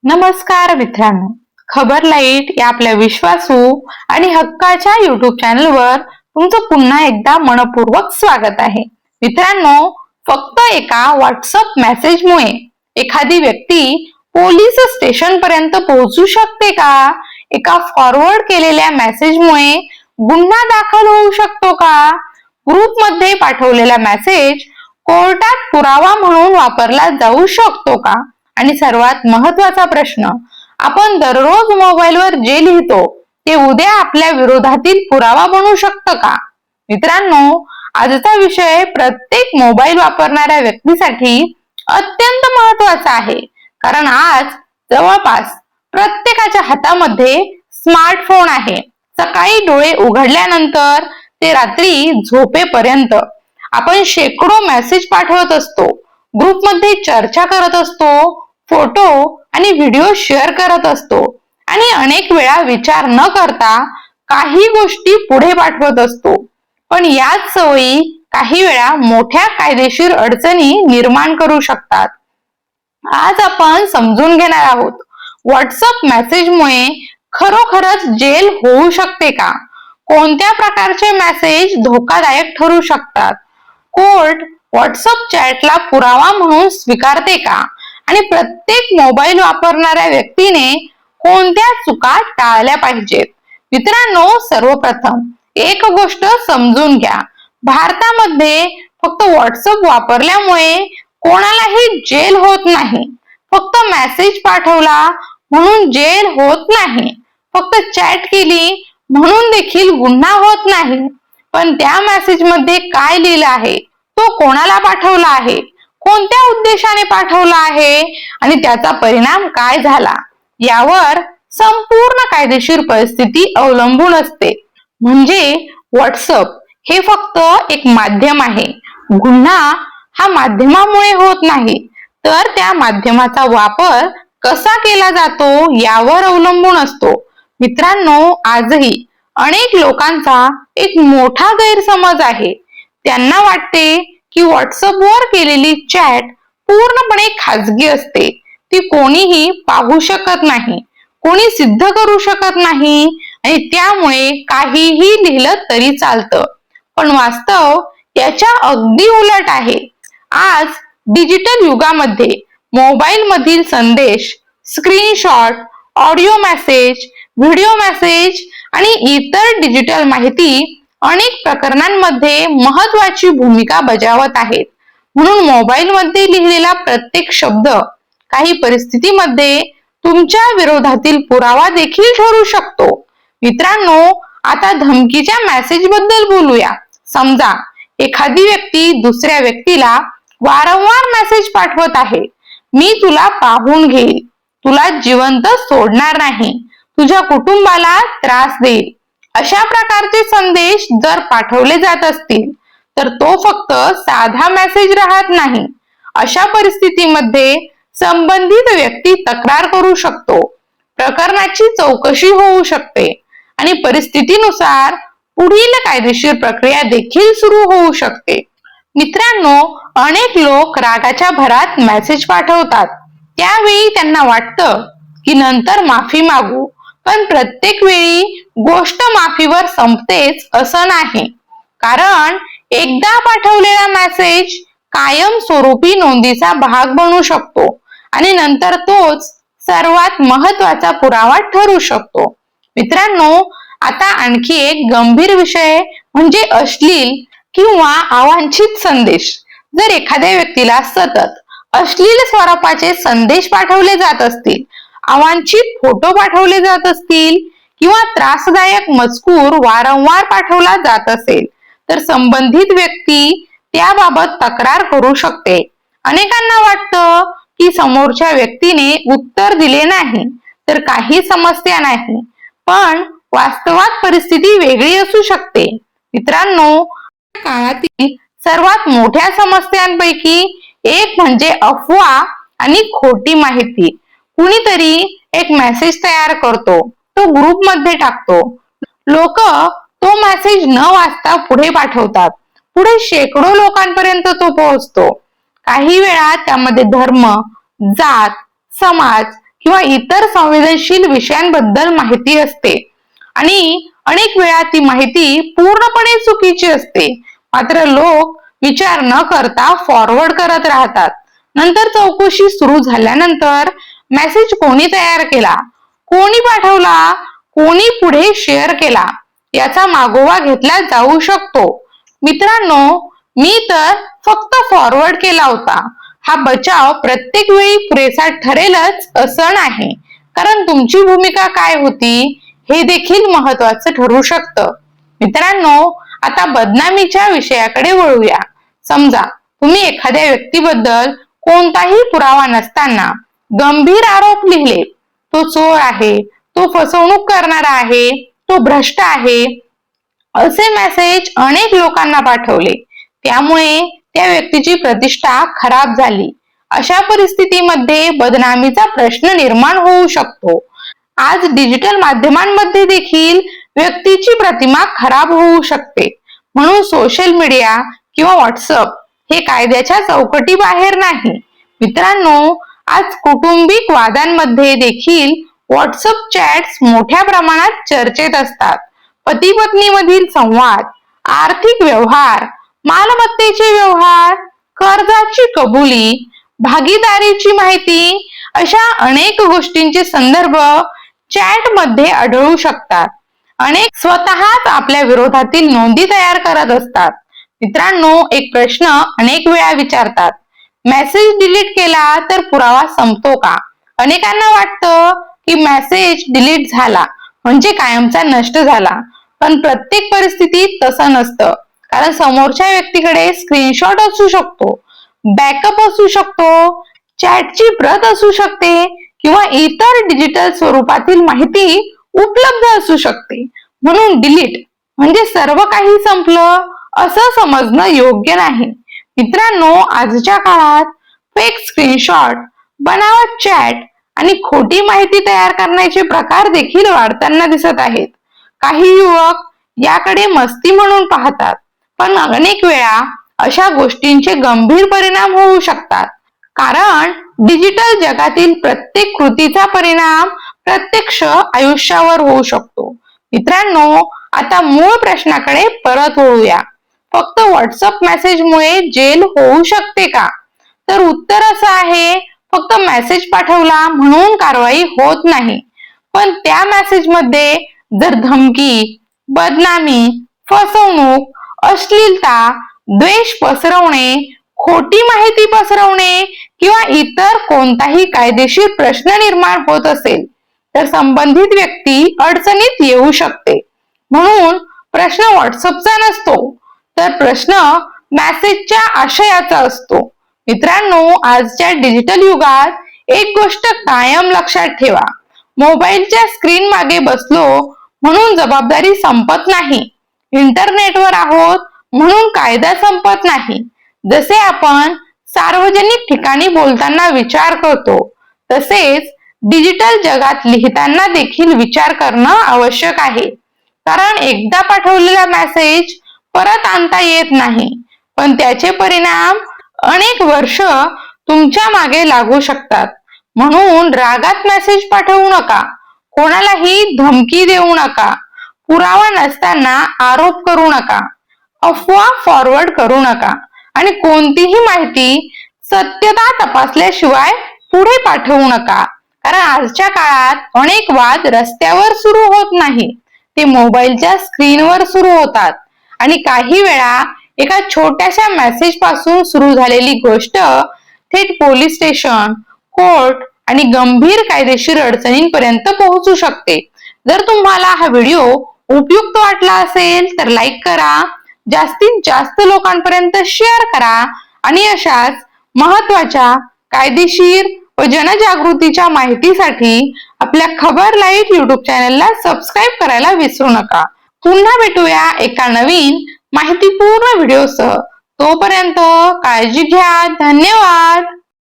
नमस्कार मित्रांनो, खबर लाईट या आपल्या विश्वासू आणि हक्काच्या युट्यूब चॅनलवर तुमचं पुन्हा एकदा मनपूर्वक स्वागत आहे. मित्रांनो, फक्त एका व्हॉट्सअप मेसेजमुळे एखादी व्यक्ती पोलीस स्टेशन पर्यंत पोहोचू शकते का? एका फॉरवर्ड केलेल्या मेसेजमुळे गुन्हा दाखल होऊ शकतो का? ग्रुपमध्ये पाठवलेला मेसेज कोर्टात पुरावा म्हणून वापरला जाऊ शकतो का? आणि सर्वात महत्वाचा प्रश्न, आपण दररोज मोबाईलवर जे लिहितो ते उद्या आपल्या विरोधातील पुरावा बनू शकतं का? मित्रांनो, आजचा विषय प्रत्येक मोबाईल वापरणाऱ्या व्यक्तीसाठी अत्यंत महत्वाचा आहे. कारण आज जवळपास प्रत्येकाच्या हातामध्ये स्मार्टफोन आहे. सकाळी डोळे उघडल्यानंतर ते रात्री झोपेपर्यंत आपण शेकडो मेसेज पाठवत असतो, ग्रुपमध्ये चर्चा करत असतो, फोटो आणि व्हिडिओ शेअर करत असतो आणि अनेक वेळा विचार न करता काही गोष्टी पुढे पाठवत असतो. पण याच सवयी काही वेळा मोठ्या कायदेशीर अडचणी निर्माण करू शकतात. आज आपण समजून घेणार आहोत, व्हॉट्सअप मेसेजमुळे खरोखरच जेल होऊ शकते का? कोणत्या प्रकारचे मेसेज धोकादायक ठरू शकतात? कोर्ट व्हॉट्सअप चॅटला पुरावा म्हणून स्वीकारते का? आणि प्रत्येक मोबाईल वापरणाऱ्या व्यक्तीने कोणत्या चुका टाळल्या पाहिजेत? मित्रांनो, सर्वप्रथम एक गोष्ट समजून घ्या, भारतामध्ये फक्त व्हॉट्सअप वापरल्यामुळे कोणालाही जेल होत नाही. फक्त मेसेज पाठवला म्हणून जेल होत नाही. फक्त चॅट केली म्हणून देखील गुन्हा होत नाही. पण त्या मेसेज मध्ये काय लिहिलं आहे, तो कोणाला पाठवला आहे, कोणत्या उद्देशाने पाठवला आहे आणि त्याचा परिणाम काय झाला, यावर संपूर्ण कायदेशीर परिस्थिती अवलंबून असते. म्हणजे व्हॉट्सअप हे फक्त एक माध्यम आहे. गुन्हा हा माध्यमामुळे होत नाही, तर त्या माध्यमाचा वापर कसा केला जातो यावर अवलंबून असतो. मित्रांनो, आजही अनेक लोकांचा एक मोठा गैरसमज आहे. त्यांना वाटते की व्हॉट्सअपवर केलेली चॅट पूर्णपणे खाजगी असते, ती कोणीही पाहू शकत नाही, कोणी सिद्ध करू शकत नाही आणि त्यामुळे काहीही लिहिलं तरी चालतं. पण वास्तव याच्या अगदी उलट आहे. आज डिजिटल युगामध्ये मोबाईल मधील संदेश, screenshot, audio message, video message आणि इतर डिजिटल माहिती अनेक प्रकरणांमध्ये महत्वाची भूमिका बजावत आहेत. म्हणून मोबाईल मध्ये लिहिलेला प्रत्येक शब्द काही परिस्थितीमध्ये तुमच्या विरोधातील पुरावा देखील ठरू शकतो. मित्रांनो, आता धमकीच्या मेसेज बद्दल बोलूया. समजा एखादी व्यक्ती दुसऱ्या व्यक्तीला वारंवार मेसेज पाठवत आहे, मी तुला पाहून घेईल, तुला जिवंत सोडणार नाही, तुझ्या कुटुंबाला त्रास देईल, अशा प्रकारचे संदेश जर पाठवले जात असतील तर तो फक्त साधा मेसेज राहत नाही. अशा परिस्थितीमध्ये संबंधित व्यक्ती तक्रार करू शकतो, प्रकरणाची चौकशी होऊ शकते आणि परिस्थितीनुसार पुढील कायदेशीर प्रक्रिया देखील सुरू होऊ शकते. मित्रांनो, अनेक लोक रागाच्या भरात मेसेज पाठवतात. त्यावेळी त्यांना वाटतं की नंतर माफी मागू, पण प्रत्येक वेळी गोष्ट माफीवर संपतेच असं नाही. कारण एकदा पाठवलेला मेसेज कायमस्वरूपी नोंदीचा भाग बनू शकतो आणि नंतर तोच सर्वात महत्वाचा पुरावा ठरू शकतो. मित्रांनो, आता आणखी एक गंभीर विषय म्हणजे अश्लील किंवा अवांछित संदेश. जर एखाद्या व्यक्तीला सतत अश्लील स्वरूपाचे संदेश पाठवले जात असतील, अवांछित फोटो पाठवले जात असतील किंवा त्रासदायक मजकूर वारंवार पाठवला जात असेल तर संबंधित व्यक्ती त्याबाबत तक्रार करू शकते. अनेकांना वाटतं की समोरच्या व्यक्तीने उत्तर दिले नाही तर काही समस्या नाही, पण वास्तवात परिस्थिती वेगळी असू शकते. मित्रांनो, काळातील सर्वात मोठ्या समस्यांपैकी एक म्हणजे अफवा आणि खोटी माहिती. कुणीतरी एक मेसेज तयार करतो, तो ग्रुपमध्ये टाकतो, लोक तो मेसेज न वाचता पुढे पाठवतात, पुढे शेकडो लोकांपर्यंत तो पोहोचतो. काही वेळा त्यामध्ये धर्म, जात, समाज किंवा इतर संवेदनशील विषयांबद्दल माहिती असते आणि अनेक वेळा ती माहिती पूर्णपणे चुकीची असते. मात्र लोक विचार न करता फॉरवर्ड करत राहतात. नंतर चौकशी सुरू झाल्यानंतर मेसेज कोणी तयार केला, कोणी पाठवला, कोणी पुढे शेअर केला याचा मागोवा घेतला जाऊ शकतो. मित्रांनो, मी तर फक्त फॉरवर्ड केला होता हा बचाव प्रत्येक वेळी पुरेसा ठरेलच असं नाही, कारण तुमची भूमिका काय होती हे देखील महत्वाचं ठरू शकतं. मित्रांनो, आता बदनामीच्या विषयाकडे वळूया. समजा तुम्ही एखाद्या व्यक्तीबद्दल कोणताही पुरावा नसताना गंभीर आरोप लिहिले. तो चोर आहे, तो फसवणूक करणारा आहे, तो भ्रष्ट आहे, असे मेसेज अनेक लोकांना पाठवले. त्यामुळे त्या व्यक्तीची प्रतिष्ठा खराब झाली. अशा परिस्थितीमध्ये बदनामीचा प्रश्न निर्माण होऊ शकतो. आज डिजिटल माध्यमांमध्ये देखील व्यक्तीची प्रतिमा खराब होऊ शकते. म्हणून सोशल मीडिया किंवा व्हॉट्सअप हे कायद्याच्या चौकटी बाहेर नाही. मित्रांनो, आज कौटुंबिक वादांमध्ये देखील व्हॉट्सअप चॅट्स मोठ्या प्रमाणात चर्चेत असतात. पती पत्नी मधील संवाद, आर्थिक व्यवहार, मालमत्तेचे व्यवहार, कर्जाची कबुली, भागीदारीची माहिती अशा अनेक गोष्टींचे संदर्भ चॅट मध्ये आढळू शकतात. अनेक स्वतःच आपल्या विरोधातील नोंदी तयार करत असतात. मित्रांनो, एक प्रश्न अनेक वेळा विचारतात, मेसेज डिलीट केला तर पुरावा संपतो का? अनेकांना वाटतं की मेसेज डिलीट झाला म्हणजे कायमचा नष्ट झाला, पण प्रत्येक परिस्थितीत तसं नसतं. कारण समोरच्या व्यक्तीकडे स्क्रीनशॉट असू शकतो, बॅकअप असू शकतो, चॅटची प्रत असू शकते किंवा इतर डिजिटल स्वरूपातील माहिती उपलब्ध असू शकते. म्हणून डिलीट म्हणजे सर्व काही संपलं असं समजणं योग्य नाही. मित्रांनो, आजच्या काळात फेक स्क्रीनशॉट, बनावट चॅट आणि खोटी माहिती तयार करण्याचे प्रकार देखील वाढताना दिसत आहेत. काही युवक याकडे मस्ती म्हणून पाहतात, पण अनेक वेळा अशा गोष्टींचे गंभीर परिणाम होऊ शकतात. कारण डिजिटल जगातील प्रत्येक कृतीचा परिणाम प्रत्यक्ष आयुष्यावर होऊ शकतो. मित्रांनो, आता मूळ प्रश्नाकडे परत वळूया. फक्त व्हॉट्सअप मेसेजमुळे जेल होऊ शकते का? तर उत्तर असं आहे, फक्त मेसेज पाठवला म्हणून कारवाई होत नाही. पण त्या मेसेजमध्ये जर धमकी, बदनामी, फसवणूक, अश्लीलता, द्वेष पसरवणे, खोटी माहिती पसरवणे किंवा इतर कोणताही कायदेशीर प्रश्न निर्माण होत असेल तर संबंधित व्यक्ती अडचणीत येऊ शकते. म्हणून प्रश्न व्हॉट्सअपचा नसतो, तर प्रश्न मेसेजच्या आशयाचा असतो. मित्रांनो, आजच्या डिजिटल युगात एक गोष्ट कायम लक्षात ठेवा, मोबाईलच्या स्क्रीन मागे बसलो म्हणून जबाबदारी संपत नाही. इंटरनेटवर आहोत म्हणून कायदा संपत नाही. जसे आपण सार्वजनिक ठिकाणी बोलताना विचार करतो, तसेच डिजिटल जगात लिहिताना देखील विचार करणं आवश्यक आहे. कारण एकदा पाठवलेला मेसेज परत आणता येत नाही, पण त्याचे परिणाम अनेक वर्ष तुमच्या मागे लागू शकतात. म्हणून रागात मेसेज पाठवू नका, कोणालाही धमकी देऊ नका, पुरावा नसताना आरोप करू नका, अफवा फॉरवर्ड करू नका आणि कोणतीही माहिती सत्यता तपासल्याशिवाय पुढे पाठवू नका. कारण आजच्या काळात अनेक वाद रस्त्यावर सुरू होत नाही, ते मोबाईलच्या स्क्रीनवर सुरू होतात. आणि काही वेळा एका छोट्याशा मेसेज पासून सुरू झालेली गोष्ट थेट पोलीस स्टेशन, कोर्ट आणि गंभीर कायदेशीर अडचणींपर्यंत पोहोचू शकते. जर तुम्हाला हा व्हिडिओ उपयुक्त वाटला असेल तर लाईक करा, जास्तीत जास्त लोकांपर्यंत शेअर करा आणि अशाच महत्वाच्या कायदेशीर व जनजागृतीच्या माहितीसाठी आपल्या खबर लाईट युट्यूब चॅनलला सबस्क्राईब करायला विसरू नका. पुन्हा भेटूया एका नवीन माहितीपूर्ण व्हिडिओसह. तोपर्यंत काळजी घ्या. धन्यवाद.